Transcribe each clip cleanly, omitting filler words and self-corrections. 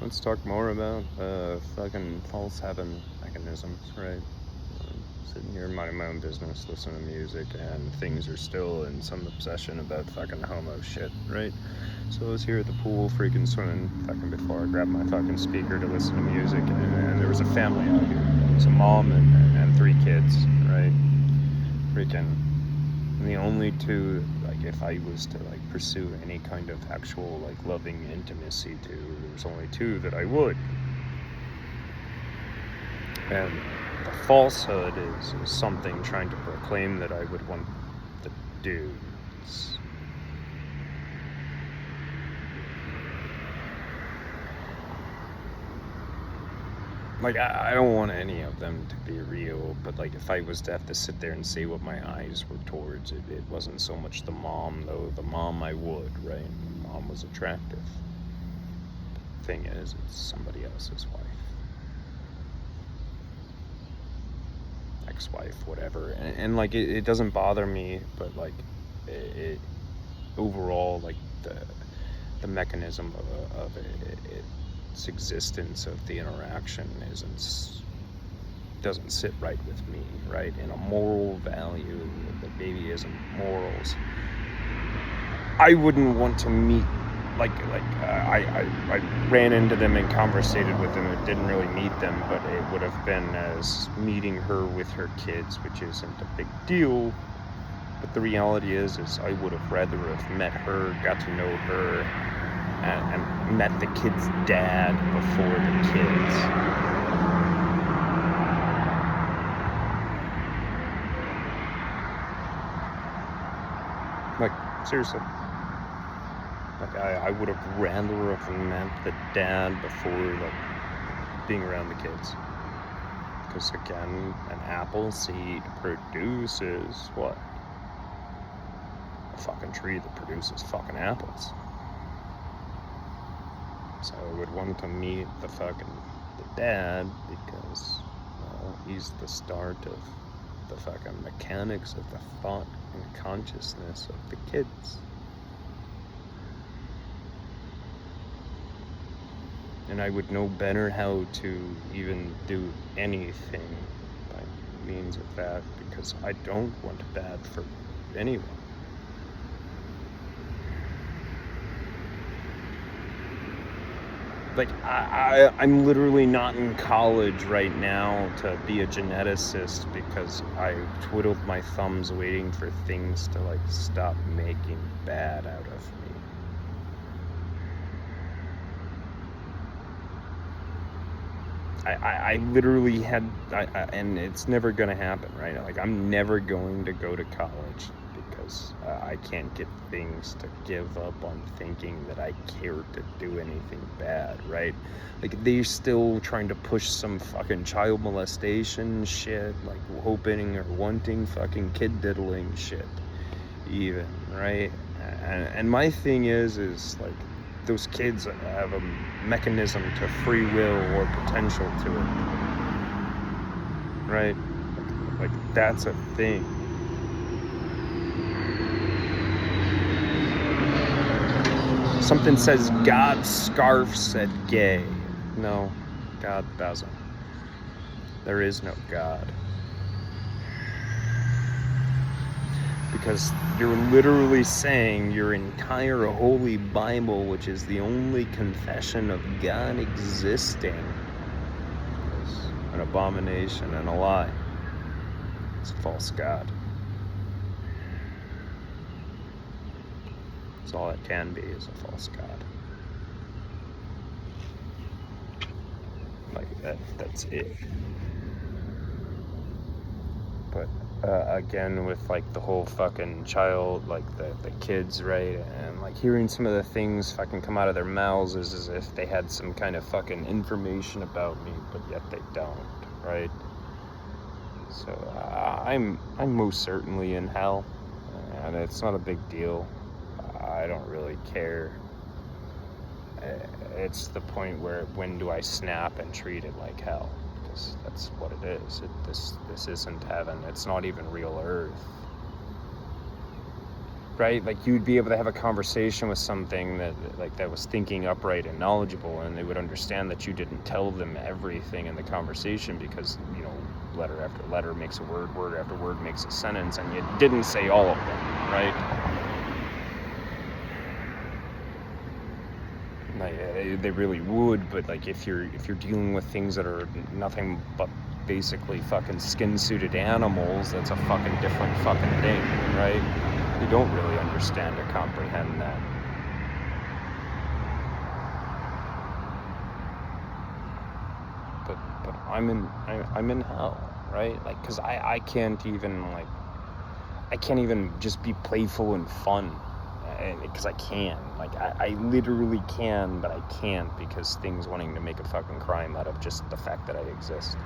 Let's talk more about fucking false heaven mechanisms, right? Sitting here minding my own business, listening to music, and things are still in some obsession about fucking homo shit, right? So I was here at the pool, freaking swimming, fucking before I grabbed my fucking speaker to listen to music, and there was a family out here. It was a mom and 3 kids, right? Freaking the only two, like, if I was to like pursue any kind of actual like loving intimacy to, there's only 2 that I would. And the falsehood is something trying to proclaim that I would want the dudes. Like, I don't want any of them to be real, but like if I was to have to sit there and say what my eyes were towards, it wasn't so much the mom, though. The mom I would, right? The mom was attractive. The thing is, it's somebody else's wife. Ex-wife, whatever. And like, it doesn't bother me, but like, it overall, like, the mechanism of its existence, of the interaction, doesn't sit right with me, right? In a moral value, the baby isn't morals. I wouldn't want to meet, I ran into them and conversated with them. It didn't really meet them, but it would have been as meeting her with her kids, which isn't a big deal. But the reality is I would have rather have met her, got to know her, and met the kid's dad before the kids. Like, seriously. Like, I would have rather have met the dad before, like, being around the kids. Because, again, an apple seed produces what? A fucking tree that produces fucking apples. So I would want to meet the dad because, well, he's the start of the fucking mechanics of the thought and consciousness of the kids. And I would know better how to even do anything by means of that, because I don't want bad for anyone. Like, I'm literally not in college right now to be a geneticist because I twiddled my thumbs waiting for things to, like, stop making bad out of me. I literally had, and it's never going to happen, right? Like, I'm never going to go to college because I can't get things to give up on thinking that I care to do anything bad, right? Like, they're still trying to push some fucking child molestation shit, like hoping or wanting fucking kid diddling shit, even, right? And my thing is like, those kids have a mechanism to free will or potential to it, right? Like, that's a thing. Something says God scarfs at gay. No, God doesn't. There is no God. Because you're literally saying your entire Holy Bible, which is the only confession of God existing, is an abomination and a lie. It's a false God. That's all it can be, is a false God. Like, that's it. But again, with like the whole fucking child, like the kids, right? And like hearing some of the things fucking come out of their mouths is as if they had some kind of fucking information about me, but yet they don't, right? So I'm most certainly in hell, and it's not a big deal. I don't really care. It's the point where, when do I snap and treat it like hell? Because that's what it is. This isn't heaven. It's not even real earth. right? Like, you'd be able to have a conversation with something that was thinking upright and knowledgeable, and they would understand that you didn't tell them everything in the conversation, because, letter after letter makes a word, word after word makes a sentence, and you didn't say all of them, right? Like, they really would, but like, if you're dealing with things that are nothing but basically fucking skin-suited animals, that's a fucking different fucking thing, right? You don't really understand or comprehend that. But I'm in hell, right? Like, because I can't even just be playful and fun, because I can. Like, I literally can, but I can't, because things wanting to make a fucking crime out of just the fact that I exist.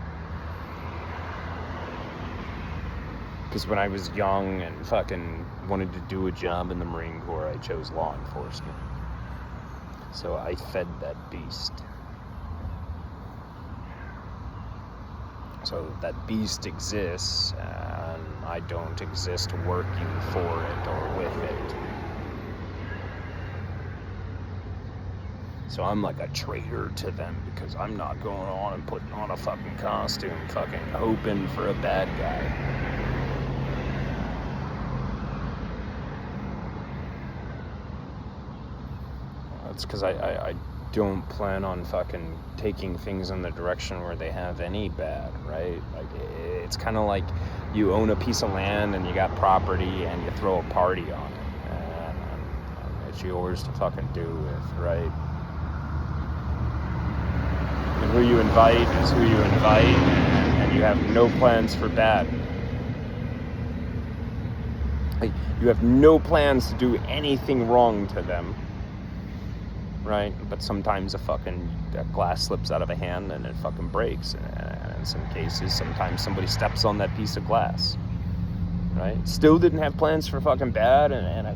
Because when I was young and fucking wanted to do a job in the Marine Corps, I chose law enforcement. So I fed that beast. So that beast exists, and I don't exist working for it or with it. So I'm like a traitor to them, because I'm not going on and putting on a fucking costume, fucking hoping for a bad guy. It's because I don't plan on fucking taking things in the direction where they have any bad, right? Like, it's kind of like you own a piece of land and you got property and you throw a party on it, and it's yours to fucking do with, right? And who you invite is who you invite, and you have no plans for bad. Like, you have no plans to do anything wrong to them, right? But sometimes a glass slips out of a hand and it fucking breaks, and in some cases, sometimes somebody steps on that piece of glass, right? Still didn't have plans for fucking bad, and a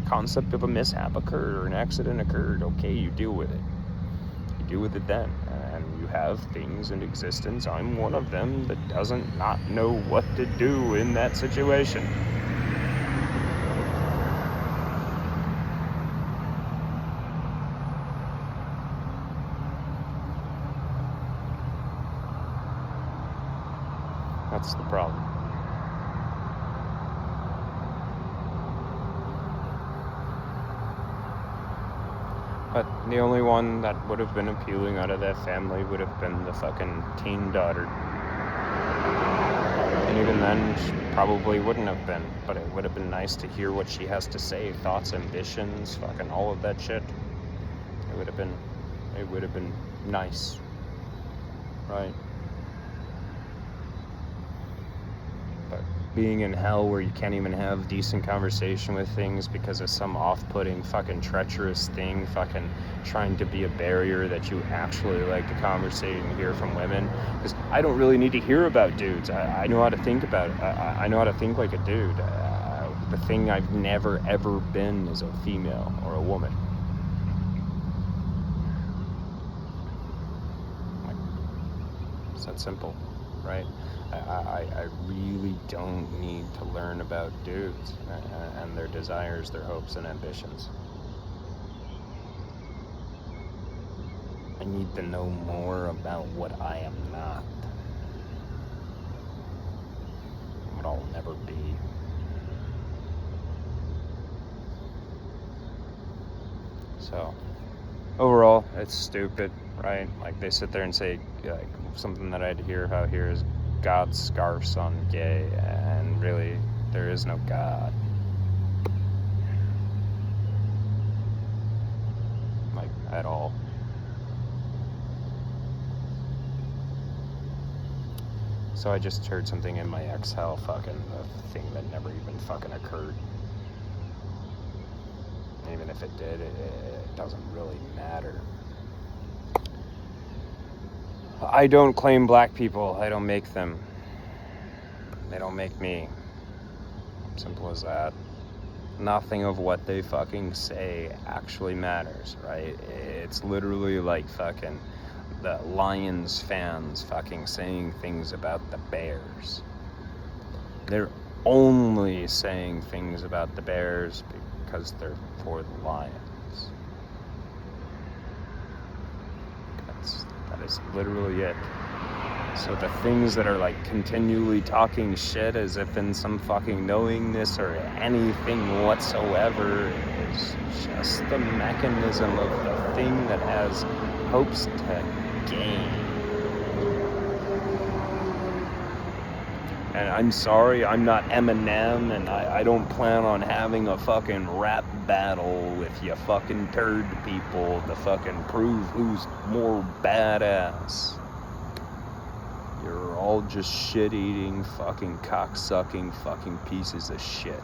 concept of a mishap occurred or an accident occurred. Okay, you deal with it. You deal with it then, and you have things in existence. I'm one of them that doesn't not know what to do in that situation. That's the problem. But the only one that would have been appealing out of that family would have been the fucking teen daughter. And even then, she probably wouldn't have been. But it would have been nice to hear what she has to say. Thoughts, ambitions, fucking all of that shit. It would have been nice. Right? But being in hell where you can't even have decent conversation with things because of some off-putting fucking treacherous thing, fucking trying to be a barrier that you actually like to conversate and hear from women. Because I don't really need to hear about dudes. I know how to think about it. I know how to think like a dude. The thing I've never ever been is a female or a woman. Like, it's that simple, right? I really don't need to learn about dudes and their desires, their hopes, and ambitions. I need to know more about what I am not, what I'll never be. So, overall, it's stupid, right? Like, they sit there and say, like, something that I'd hear out here is God scarfs on gay, and really, there is no God. Like, at all. So I just heard something in my exhale, fucking the thing that never even fucking occurred. Even if it did, it doesn't really matter. I don't claim black people. I don't make them. They don't make me. Simple as that. Nothing of what they fucking say actually matters, right? It's literally like fucking the Lions fans fucking saying things about the Bears. They're only saying things about the Bears because they're for the Lions. That is literally it. So the things that are like continually talking shit as if in some fucking knowingness or anything whatsoever is just the mechanism of the thing that has hopes to gain. And I'm sorry, I'm not Eminem, and I don't plan on having a fucking rap battle with you fucking turd people to fucking prove who's more badass. You're all just shit-eating, fucking cock-sucking fucking pieces of shit.